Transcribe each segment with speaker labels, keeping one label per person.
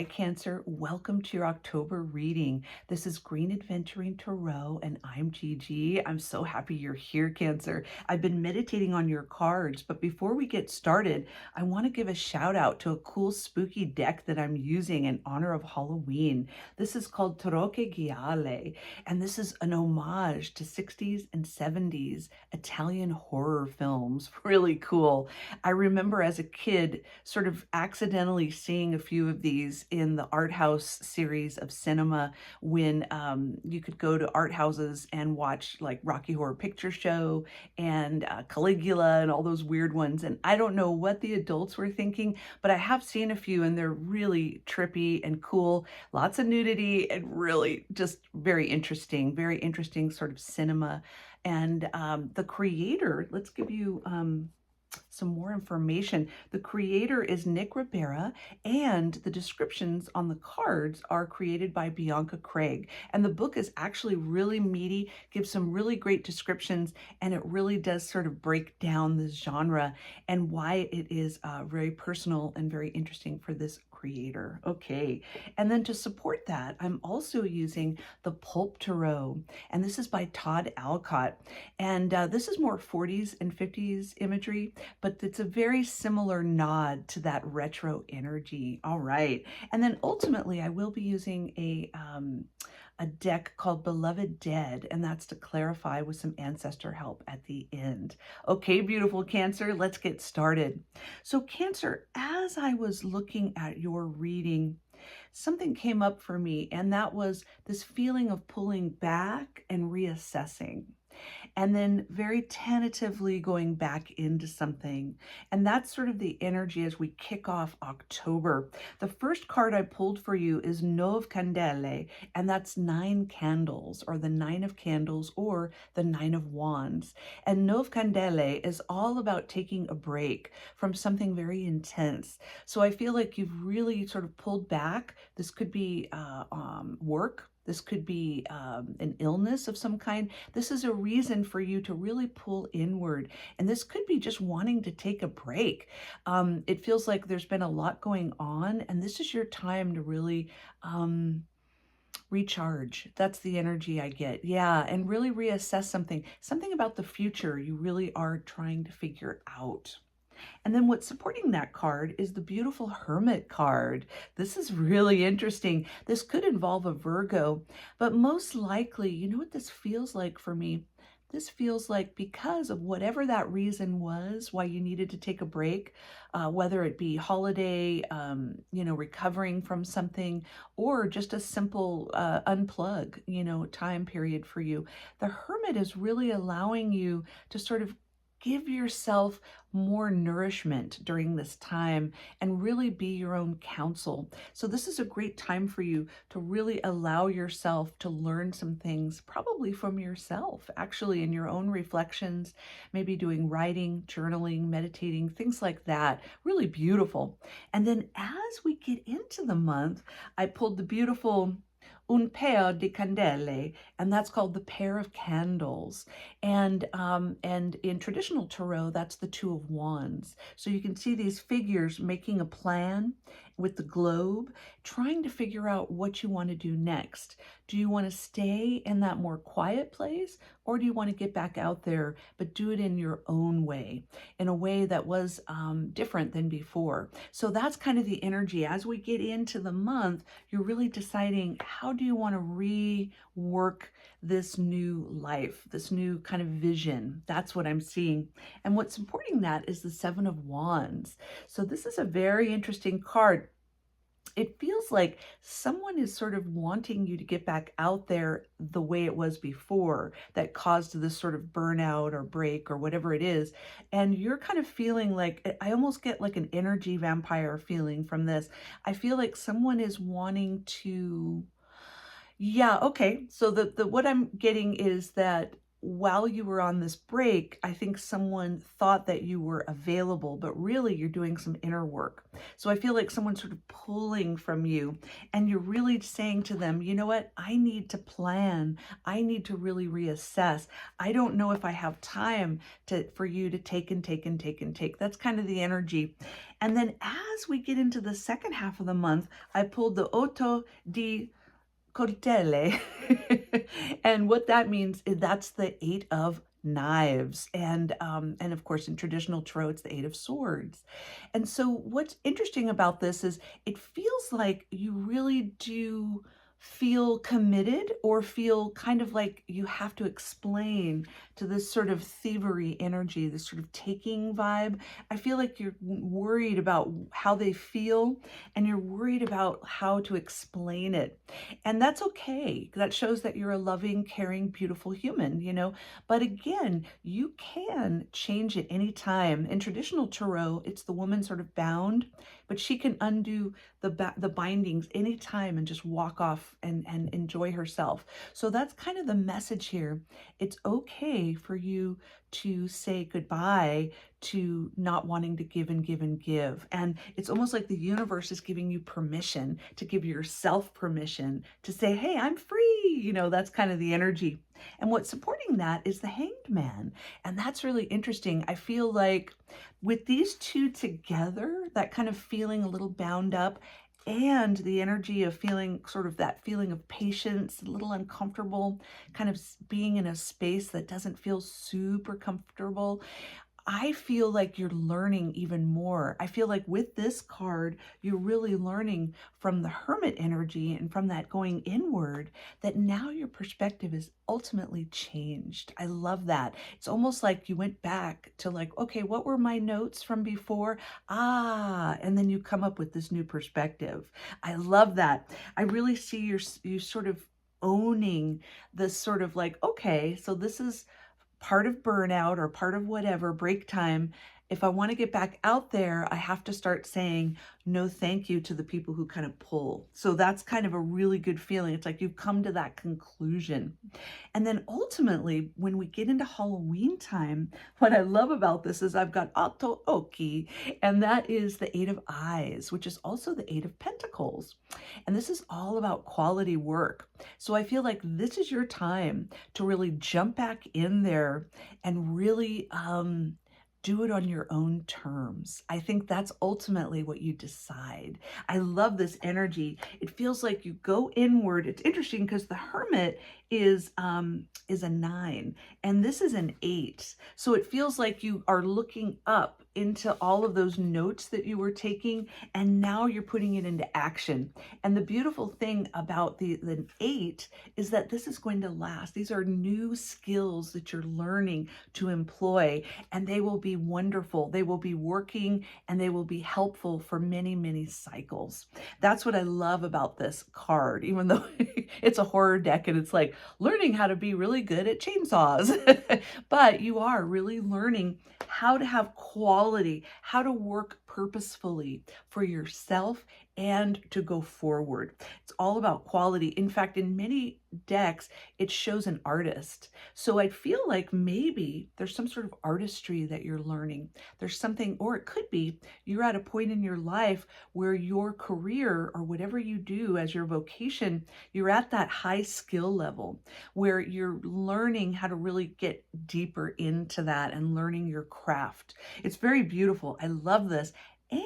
Speaker 1: Hi, Cancer. Welcome to your October reading. This is Green Adventuring Tarot, and I'm Gigi. I'm so happy you're here, Cancer. I've been meditating on your cards, but before we get started, I want to give a shout out to a cool spooky deck that I'm using in honor of Halloween. This is called Taroccho Gialli, and this is an homage to 60s and 70s Italian horror films. Really cool. I remember as a kid sort of accidentally seeing a few of these in the art house series of cinema when you could go to art houses and watch like Rocky Horror Picture Show and Caligula and all those weird ones. And I don't know what the adults were thinking, but I have seen a few and they're really trippy and cool. Lots of nudity and really just very interesting sort of cinema. And the creator, let's give you some more information. The creator is Nick Ribera, and the descriptions on the cards are created by Bianca Craig. And the book is actually really meaty, gives some really great descriptions, and it really does sort of break down the genre and why it is very personal and very interesting for this creator. Okay, and then to support that, I'm also using the Pulp Tarot, and this is by Todd Alcott. And this is more 40s and 50s imagery, but it's a very similar nod to that retro energy. All right. And then ultimately, I will be using a deck called Beloved Dead, and that's to clarify with some ancestor help at the end. Okay, beautiful Cancer, let's get started. So Cancer, as I was looking at your reading, something came up for me, and that was this feeling of pulling back and reassessing, and then very tentatively going back into something. And that's sort of the energy as we kick off October. The first card I pulled for you is Nove Candele, and that's 9 candles, or the 9 of candles, or the 9 of wands. And Nove Candele is all about taking a break from something very intense. So I feel like you've really sort of pulled back. This could be work. This could be an illness of some kind. This is a reason for you to really pull inward. And this could be just wanting to take a break. It feels like there's been a lot going on, and this is your time to really recharge. That's the energy I get. Yeah, and really reassess something about the future you really are trying to figure out. And then what's supporting that card is the beautiful Hermit card. This is really interesting. This could involve a Virgo, but most likely, you know what this feels like for me? This feels like because of whatever that reason was, why you needed to take a break, whether it be holiday, recovering from something, or just a simple unplug, time period for you. The Hermit is really allowing you to sort of give yourself more nourishment during this time and really be your own counsel. So this is a great time for you to really allow yourself to learn some things, probably from yourself, actually in your own reflections, maybe doing writing, journaling, meditating, things like that. Really beautiful. And then as we get into the month, I pulled the beautiful un paio di candele, and that's called the pair of candles. And in traditional tarot, that's the 2 of wands. So you can see these figures making a plan with the globe, trying to figure out what you want to do next. Do you want to stay in that more quiet place, or do you want to get back out there, but do it in your own way, in a way that was different than before? So that's kind of the energy. As we get into the month, you're really deciding, how do you want to rework this new life, this new kind of vision? That's what I'm seeing. And what's supporting that is the 7 of Wands. So this is a very interesting card. It feels like someone is sort of wanting you to get back out there the way it was before, that caused this sort of burnout or break or whatever it is. And you're kind of feeling like, I almost get like an energy vampire feeling from this. I feel like someone is wanting to, yeah, okay. So the what I'm getting is that while you were on this break, I think someone thought that you were available, but really you're doing some inner work. So I feel like someone's sort of pulling from you, and you're really saying to them, you know what? I need to plan. I need to really reassess. I don't know if I have time for you to take and take and take and take. That's kind of the energy. And then as we get into the second half of the month, I pulled the Otto di Coltelle. And what that means is that's the Eight of Knives. And of course, in traditional tarot, it's the Eight of Swords. And so what's interesting about this is it feels like you really do feel committed, or feel kind of like you have to explain to this sort of thievery energy, this sort of taking vibe. I feel like you're worried about how they feel, and you're worried about how to explain it. And that's okay. That shows that you're a loving, caring, beautiful human, you know. But again, you can change it anytime. In traditional tarot, it's the woman sort of bound, but she can undo the bindings anytime and just walk off and enjoy herself. So that's kind of the message here. It's okay for you to say goodbye to not wanting to give and give and give. And it's almost like the universe is giving you permission to give yourself permission to say, hey, I'm free. You know, that's kind of the energy. And what's supporting that is the Hanged Man. And that's really interesting. I feel like with these two together, that kind of feeling a little bound up, and the energy of feeling sort of that feeling of patience, a little uncomfortable, kind of being in a space that doesn't feel super comfortable. I feel like you're learning even more. I feel like with this card, you're really learning from the Hermit energy and from that going inward, that now your perspective is ultimately changed. I love that. It's almost like you went back to like, okay, what were my notes from before? And then you come up with this new perspective. I love that. I really see you sort of owning this sort of like, okay, so this is part of burnout or part of whatever, break time. If I want to get back out there, I have to start saying no thank you to the people who kind of pull. So that's kind of a really good feeling. It's like you've come to that conclusion. And then ultimately, when we get into Halloween time, what I love about this is I've got Otto Oki, and that is the Eight of Eyes, which is also the Eight of Pentacles. And this is all about quality work. So I feel like this is your time to really jump back in there and really do it on your own terms. I think that's ultimately what you decide. I love this energy. It feels like you go inward. It's interesting because the Hermit is a 9 and this is an 8. So it feels like you are looking up into all of those notes that you were taking, and now you're putting it into action. And the beautiful thing about the 8 is that this is going to last. These are new skills that you're learning to employ, and they will be wonderful. They will be working, and they will be helpful for many, many cycles. That's what I love about this card, even though it's a horror deck and it's like learning how to be really good at chainsaws. But you are really learning how to have quality, how to work purposefully for yourself and to go forward. It's all about quality. In fact, in many decks, it shows an artist. So I feel like maybe there's some sort of artistry that you're learning. There's something, or it could be you're at a point in your life where your career or whatever you do as your vocation, you're at that high skill level where you're learning how to really get deeper into that and learning your craft. It's very beautiful. I love this.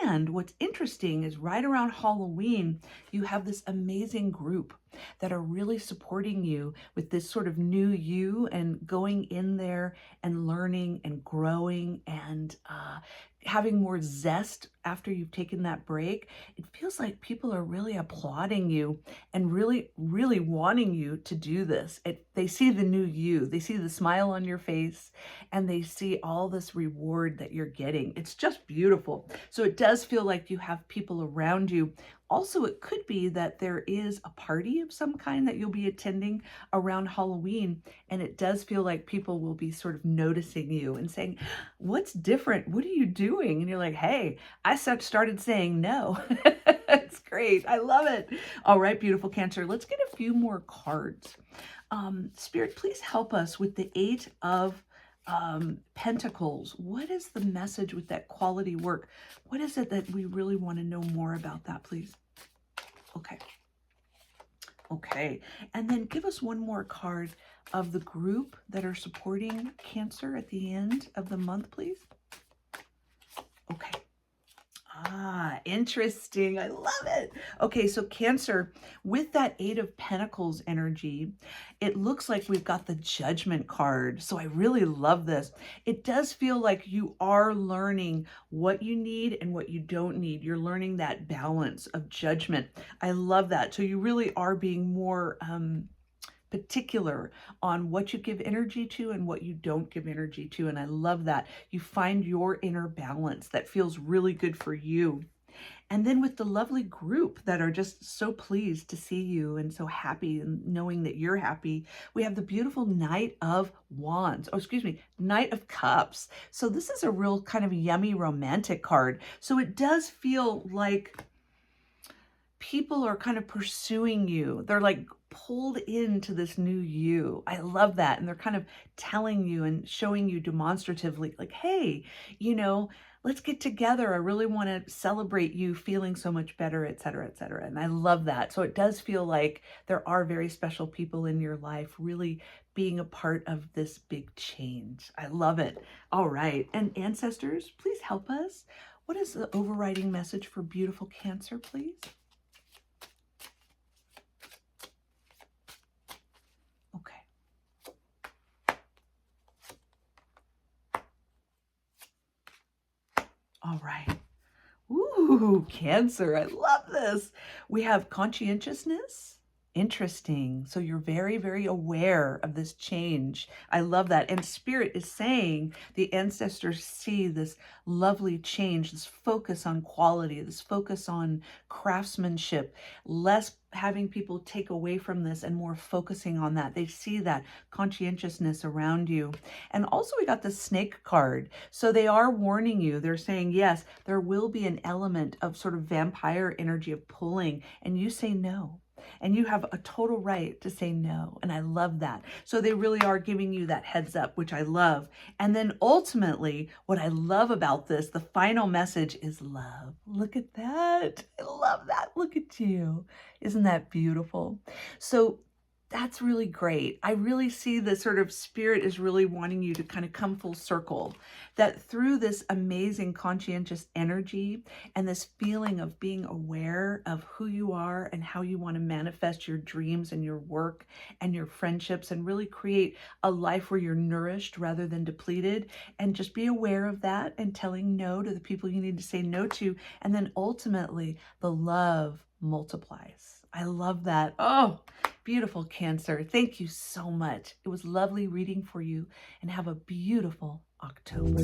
Speaker 1: And what's interesting is right around Halloween, you have this amazing group that are really supporting you with this sort of new you and going in there and learning and growing and having more zest after you've taken that break. It feels like people are really applauding you and really, really wanting you to do this. They see the new you, they see the smile on your face, and they see all this reward that you're getting. It's just beautiful. So it does feel like you have people around you. Also, it could be that there is a party of some kind that you'll be attending around Halloween, and it does feel like people will be sort of noticing you and saying, what's different? What are you doing? And you're like, hey, I started saying no. It's great. I love it. All right, beautiful Cancer. Let's get a few more cards. Spirit, please help us with the Eight of Pentacles. What is the message with that quality work? What is it that we really want to know more about that, please? Okay. Okay. And then give us one more card of the group that are supporting Cancer at the end of the month, please. Okay. Ah, interesting. I love it. Okay, so Cancer, with that Eight of Pentacles energy, it looks like we've got the Judgment card. So I really love this. It does feel like you are learning what you need and what you don't need. You're learning that balance of judgment. I love that. So you really are being more particular on what you give energy to and what you don't give energy to. And I love that. You find your inner balance that feels really good for you. And then with the lovely group that are just so pleased to see you and so happy and knowing that you're happy, we have the beautiful Knight of Wands. Oh, excuse me, Knight of Cups. So this is a real kind of yummy romantic card. So it does feel like people are kind of pursuing you. They're like pulled into this new you. I love that. And they're kind of telling you and showing you demonstratively, like, hey, you know, let's get together. I really want to celebrate you feeling so much better, et cetera, et cetera. And I love that. So it does feel like there are very special people in your life really being a part of this big change. I love it. All right. And ancestors, please help us. What is the overriding message for beautiful Cancer, please? All right. Ooh, Cancer. I love this. We have conscientiousness. Interesting. So you're very, very aware of this change. I love that. And Spirit is saying the ancestors see this lovely change, this focus on quality, this focus on craftsmanship, less having people take away from this and more focusing on that. They see that conscientiousness around you. And also we got the Snake card. So they are warning you. They're saying, yes, there will be an element of sort of vampire energy of pulling, and you say no. And you have a total right to say no. And I love that. So they really are giving you that heads up, which I love. And then ultimately, what I love about this, the final message is love. Look at that. I love that. Look at you. Isn't that beautiful? So that's really great. I really see the sort of Spirit is really wanting you to kind of come full circle, that through this amazing conscientious energy and this feeling of being aware of who you are and how you want to manifest your dreams and your work and your friendships and really create a life where you're nourished rather than depleted, and just be aware of that and telling no to the people you need to say no to. And then ultimately the love multiplies. I love that. Oh, beautiful Cancer. Thank you so much. It was lovely reading for you, and have a beautiful October.